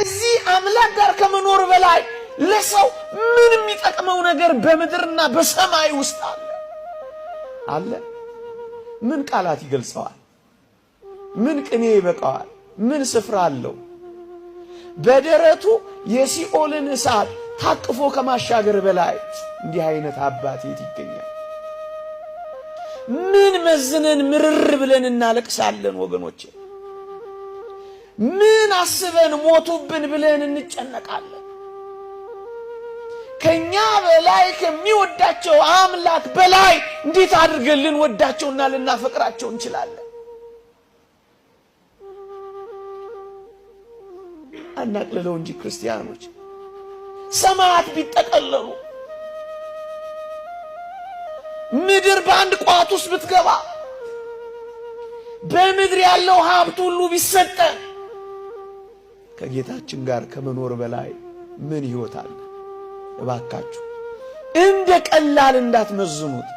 ከዚህ አምላክ ጋር ከመኖር በላይ ለሰው ምን የሚጠቅመው ነገር በምድርና በሰማይ ውስጥ አለ? ምን ቃላት ይገልጸዋል? ምን ቅኔ ይበቃዋል? ምን ስፍራ አለው? በደረቱ የሲኦልን እሳት ታቅፎ ከማሻገር በላይ እንዲህ አይነት አባት የት ይገኛል? ምን መዝነን ምርር ብለን እናለቅሳለን ወገኖቼ? ምን አስበን ሞቱብን ብለን እንጨነቃለን? ከኛ በላይ ከሚወዳቸው አምላክ በላይ እንዴት አድርገን ልንወዳቸውና ልናፈቅራቸው እንችላለን? አናቅልለው እንጂ ክርስቲያኖች ሰማያት ቢጠቀለሉ ምድር በአንድ ቋት ውስጥ ብትገባ በምድር ያለው ሀብት ሁሉ ቢሰጠን ከጌታችን ጋር ከመኖር በላይ ምን ሕይወት አለ? እባካችሁ እንደ ቀላል እንዳትመዝኑት።